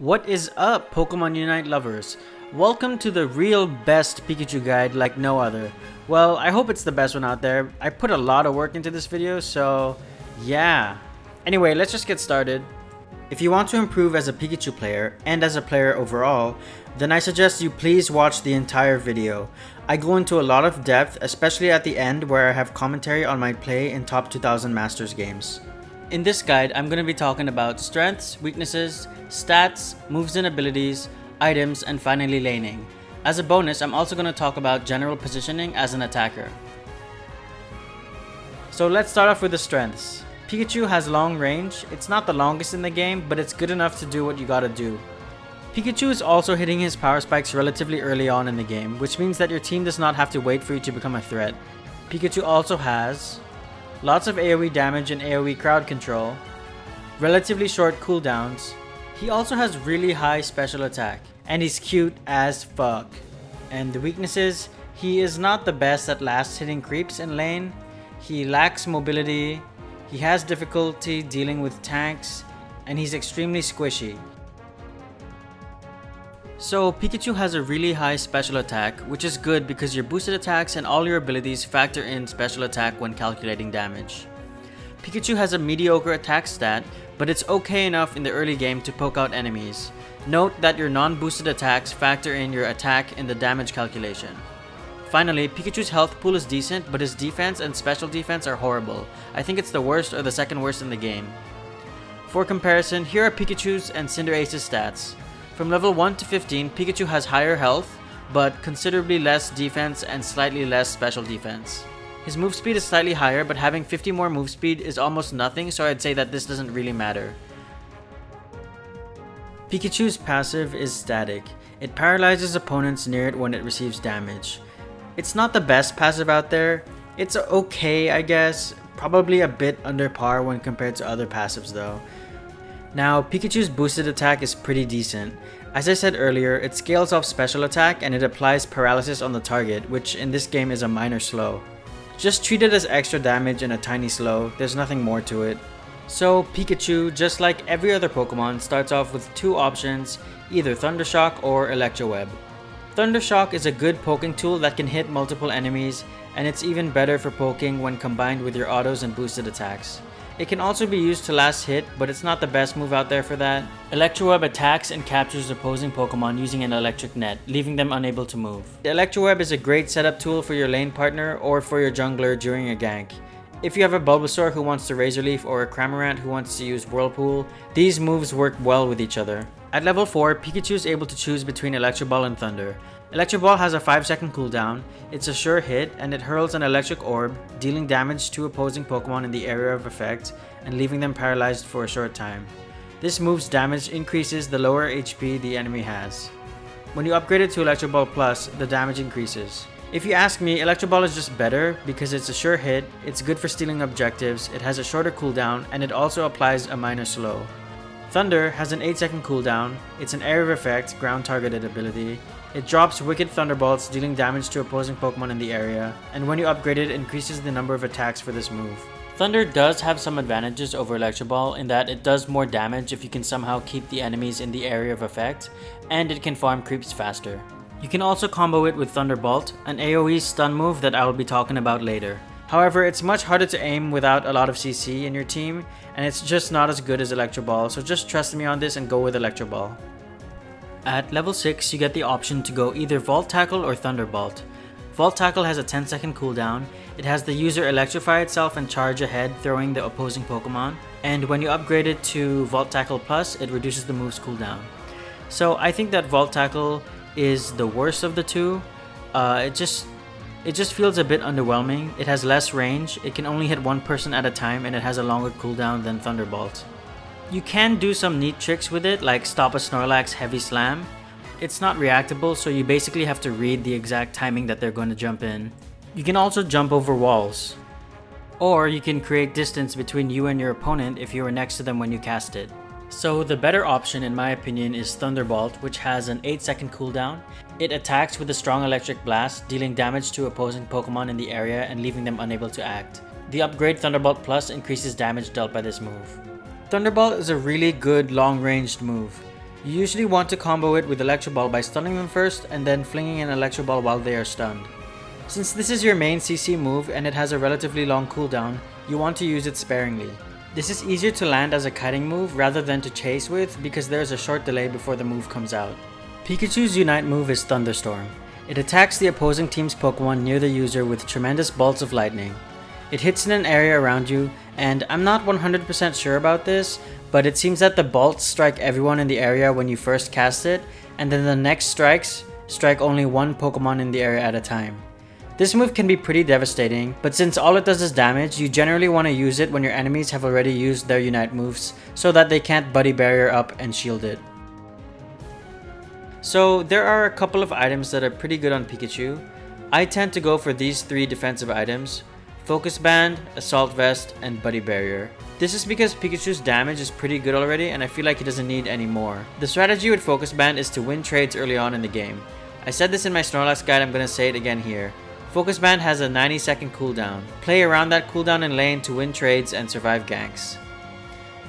What is up, Pokemon Unite lovers? Welcome to the real best Pikachu guide like no other. Well, I hope it's the best one out there. I put a lot of work into this video, so yeah. Anyway, let's just get started. If you want to improve as a Pikachu player and as a player overall, then I suggest you please watch the entire video. I go into a lot of depth, especially at the end where I have commentary on my play in top 2000 Masters games. In this guide, I'm going to be talking about strengths, weaknesses, stats, moves and abilities, items, and finally laning. As a bonus, I'm also going to talk about general positioning as an attacker. So let's start off with the strengths. Pikachu has long range. It's not the longest in the game, but it's good enough to do what you gotta do. Pikachu is also hitting his power spikes relatively early on in the game, which means that your team does not have to wait for you to become a threat. Pikachu also has lots of AoE damage and AoE crowd control, relatively short cooldowns. He also has really high special attack, and he's cute as fuck. And the weaknesses, he is not the best at last hitting creeps in lane, he lacks mobility, he has difficulty dealing with tanks, and he's extremely squishy. So Pikachu has a really high special attack, which is good because your boosted attacks and all your abilities factor in special attack when calculating damage. Pikachu has a mediocre attack stat, but it's okay enough in the early game to poke out enemies. Note that your non-boosted attacks factor in your attack in the damage calculation. Finally, Pikachu's health pool is decent, but his defense and special defense are horrible. I think it's the worst or the second worst in the game. For comparison, here are Pikachu's and Cinderace's stats. From level 1 to 15, Pikachu has higher health, but considerably less defense and slightly less special defense. His move speed is slightly higher, but having 50 more move speed is almost nothing, so I'd say that this doesn't really matter. Pikachu's passive is static. It paralyzes opponents near it when it receives damage. It's not the best passive out there. It's okay, I guess. Probably a bit under par when compared to other passives though. Now, Pikachu's boosted attack is pretty decent. As I said earlier, it scales off special attack and it applies paralysis on the target, which in this game is a minor slow. Just treat it as extra damage and a tiny slow, there's nothing more to it. So Pikachu, just like every other Pokemon, starts off with two options, either Thunder Shock or Electro Web. Thunder Shock is a good poking tool that can hit multiple enemies, and it's even better for poking when combined with your autos and boosted attacks. It can also be used to last hit, but it's not the best move out there for that. Electro Web attacks and captures opposing Pokemon using an electric net, leaving them unable to move. The Electro Web is a great setup tool for your lane partner or for your jungler during a gank. If you have a Bulbasaur who wants to Razor Leaf or a Cramorant who wants to use Whirlpool, these moves work well with each other. At level 4, Pikachu is able to choose between Electro Ball and Thunder. Electro Ball has a 5-second cooldown, it's a sure hit, and it hurls an electric orb, dealing damage to opposing Pokemon in the area of effect and leaving them paralyzed for a short time. This move's damage increases the lower HP the enemy has. When you upgrade it to Electro Ball Plus, the damage increases. If you ask me, Electro Ball is just better because it's a sure hit, it's good for stealing objectives, it has a shorter cooldown, and it also applies a minor slow. Thunder has an 8-second cooldown, it's an area of effect, ground targeted ability. It drops Wicked Thunderbolts, dealing damage to opposing Pokemon in the area, and when you upgrade it, increases the number of attacks for this move. Thunder does have some advantages over Electro Ball in that it does more damage if you can somehow keep the enemies in the area of effect, and it can farm creeps faster. You can also combo it with Thunderbolt, an AoE stun move that I will be talking about later. However, it's much harder to aim without a lot of CC in your team, and it's just not as good as Electro Ball, so just trust me on this and go with Electro Ball. At level 6, you get the option to go either Volt Tackle or Thunderbolt. Volt Tackle has a 10-second cooldown, it has the user electrify itself and charge ahead throwing the opposing Pokemon, and when you upgrade it to Volt Tackle Plus, it reduces the move's cooldown. So I think that Volt Tackle is the worst of the two. It just feels a bit underwhelming. It has less range, it can only hit one person at a time, and it has a longer cooldown than Thunderbolt. You can do some neat tricks with it, like stop a Snorlax Heavy Slam. It's not reactable, so you basically have to read the exact timing that they're going to jump in. You can also jump over walls. Or you can create distance between you and your opponent if you are next to them when you cast it. So the better option in my opinion is Thunderbolt, which has an 8-second cooldown. It attacks with a strong electric blast, dealing damage to opposing Pokemon in the area and leaving them unable to act. The upgrade Thunderbolt Plus increases damage dealt by this move. Thunderbolt is a really good long-ranged move. You usually want to combo it with Electro Ball by stunning them first and then flinging an Electro Ball while they are stunned. Since this is your main CC move and it has a relatively long cooldown, you want to use it sparingly. This is easier to land as a kiting move rather than to chase with because there is a short delay before the move comes out. Pikachu's Unite move is Thunderstorm. It attacks the opposing team's Pokemon near the user with tremendous bolts of lightning. It hits in an area around you, and I'm not 100% sure about this, but it seems that the bolts strike everyone in the area when you first cast it, and then the next strikes strike only one Pokemon in the area at a time. This move can be pretty devastating, but since all it does is damage, you generally want to use it when your enemies have already used their Unite moves, so that they can't Buddy Barrier up and shield it. So there are a couple of items that are pretty good on Pikachu. I tend to go for these 3 defensive items: Focus Band, Assault Vest, and Buddy Barrier. This is because Pikachu's damage is pretty good already and I feel like he doesn't need any more. The strategy with Focus Band is to win trades early on in the game. I said this in my Snorlax guide, I'm gonna say it again here. Focus Band has a 90-second cooldown. Play around that cooldown in lane to win trades and survive ganks.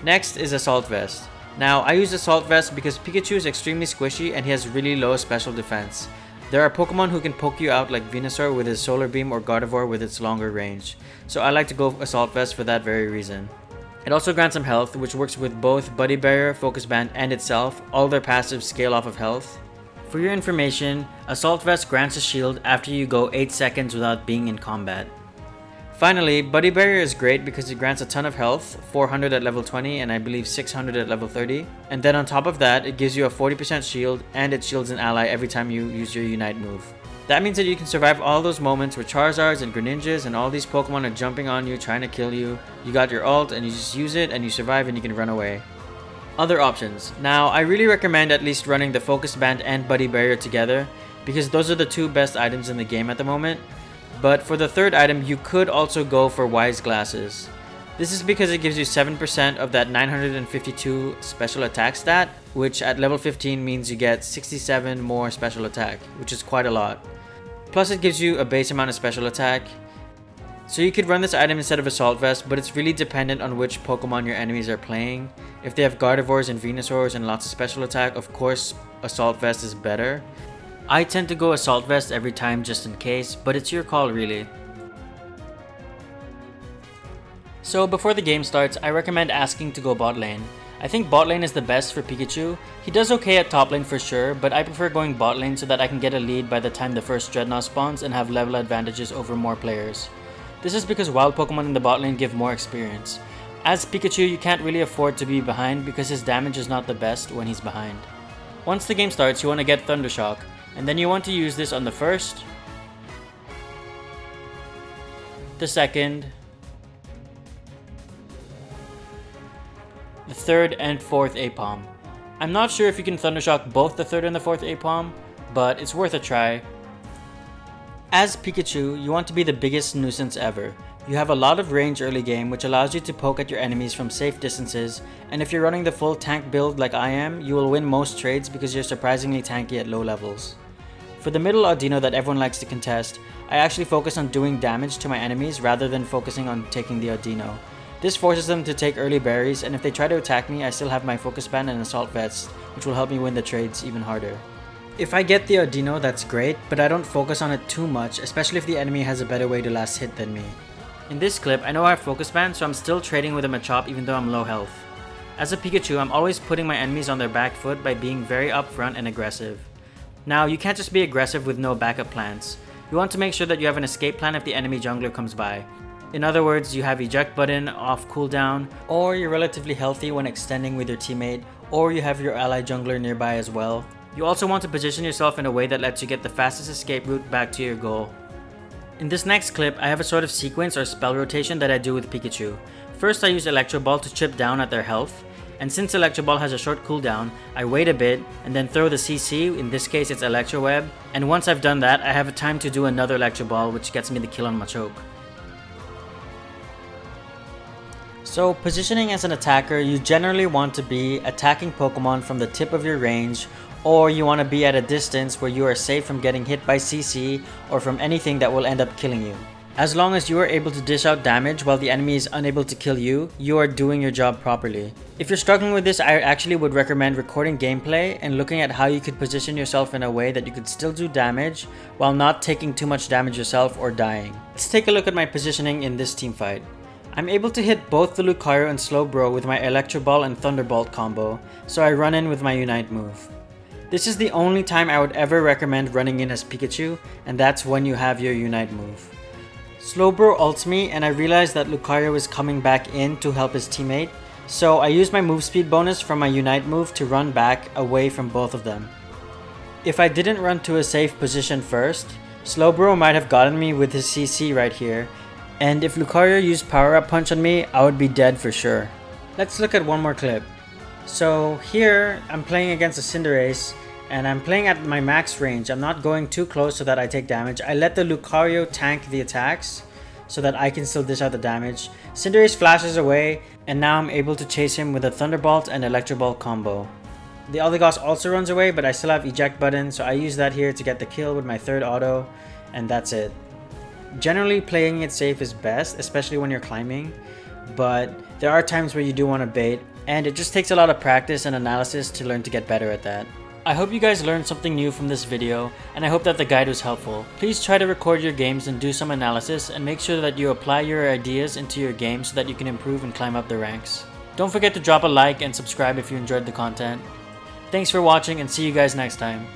Next is Assault Vest. Now, I use Assault Vest because Pikachu is extremely squishy and he has really low special defense. There are Pokemon who can poke you out like Venusaur with his Solar Beam or Gardevoir with its longer range. So I like to go Assault Vest for that very reason. It also grants some health, which works with both Buddy Barrier, Focus Band, and itself. All their passives scale off of health. For your information, Assault Vest grants a shield after you go 8 seconds without being in combat. Finally, Buddy Barrier is great because it grants a ton of health, 400 at level 20 and I believe 600 at level 30. And then on top of that, it gives you a 40% shield and it shields an ally every time you use your Unite move. That means that you can survive all those moments where Charizards and Greninjas and all these Pokemon are jumping on you, trying to kill you. You got your ult and you just use it and you survive and you can run away. Other options. Now, I really recommend at least running the Focus Band and Buddy Barrier together because those are the 2 best items in the game at the moment. But for the 3rd item, you could also go for Wise Glasses. This is because it gives you 7% of that 952 special attack stat, which at level 15 means you get 67 more special attack, which is quite a lot. Plus it gives you a base amount of special attack. So you could run this item instead of Assault Vest, but it's really dependent on which Pokemon your enemies are playing. If they have Gardevoirs and Venusaurs and lots of special attack, of course Assault Vest is better. I tend to go Assault Vest every time just in case, but it's your call really. So before the game starts, I recommend asking to go bot lane. I think bot lane is the best for Pikachu. He does okay at top lane for sure, but I prefer going bot lane so that I can get a lead by the time the first Dreadnought spawns and have level advantages over more players. This is because wild Pokemon in the bot lane give more experience. As Pikachu, you can't really afford to be behind because his damage is not the best when he's behind. Once the game starts, you want to get Thundershock, and then you want to use this on the first, the second, the 3rd and 4th APOM. I'm not sure if you can Thundershock both the 3rd and the 4th APOM, but it's worth a try. As Pikachu, you want to be the biggest nuisance ever. You have a lot of range early game, which allows you to poke at your enemies from safe distances, and if you're running the full tank build like I am, you will win most trades because you're surprisingly tanky at low levels. For the middle Audino that everyone likes to contest, I actually focus on doing damage to my enemies rather than focusing on taking the Audino. This forces them to take early berries, and if they try to attack me, I still have my Focus Band and Assault Vest, which will help me win the trades even harder. If I get the Audino, that's great, but I don't focus on it too much, especially if the enemy has a better way to last hit than me. In this clip, I know I have Focus Band, so I'm still trading with a Machop even though I'm low health. As a Pikachu, I'm always putting my enemies on their back foot by being very upfront and aggressive. Now, you can't just be aggressive with no backup plans. You want to make sure that you have an escape plan if the enemy jungler comes by. In other words, you have eject button off cooldown, or you're relatively healthy when extending with your teammate, or you have your ally jungler nearby as well. You also want to position yourself in a way that lets you get the fastest escape route back to your goal. In this next clip, I have a sort of sequence or spell rotation that I do with Pikachu. First, I use Electro Ball to chip down at their health, and since Electro Ball has a short cooldown, I wait a bit and then throw the CC, in this case it's Electro Web, and once I've done that, I have time to do another Electro Ball which gets me the kill on Machoke. So positioning as an attacker, you generally want to be attacking Pokemon from the tip of your range, or you want to be at a distance where you are safe from getting hit by CC or from anything that will end up killing you. As long as you are able to dish out damage while the enemy is unable to kill you, you are doing your job properly. If you're struggling with this, I actually would recommend recording gameplay and looking at how you could position yourself in a way that you could still do damage while not taking too much damage yourself or dying. Let's take a look at my positioning in this team fight. I'm able to hit both the Lucario and Slowbro with my Electro Ball and Thunderbolt combo, so I run in with my Unite move. This is the only time I would ever recommend running in as Pikachu, and that's when you have your Unite move. Slowbro ults me and I realize that Lucario is coming back in to help his teammate, so I use my move speed bonus from my Unite move to run back away from both of them. If I didn't run to a safe position first, Slowbro might have gotten me with his CC right here, and if Lucario used Power Up Punch on me, I would be dead for sure. Let's look at one more clip. So here, I'm playing against a Cinderace, and I'm playing at my max range. I'm not going too close so that I take damage. I let the Lucario tank the attacks so that I can still dish out the damage. Cinderace flashes away, and now I'm able to chase him with a Thunderbolt and Electro Ball combo. The Eldegoss also runs away, but I still have eject button, so I use that here to get the kill with my third auto, and that's it. Generally, playing it safe is best, especially when you're climbing, but there are times where you do want to bait, and it just takes a lot of practice and analysis to learn to get better at that. I hope you guys learned something new from this video, and I hope that the guide was helpful. Please try to record your games and do some analysis, and make sure that you apply your ideas into your game so that you can improve and climb up the ranks. Don't forget to drop a like and subscribe if you enjoyed the content. Thanks for watching, and see you guys next time.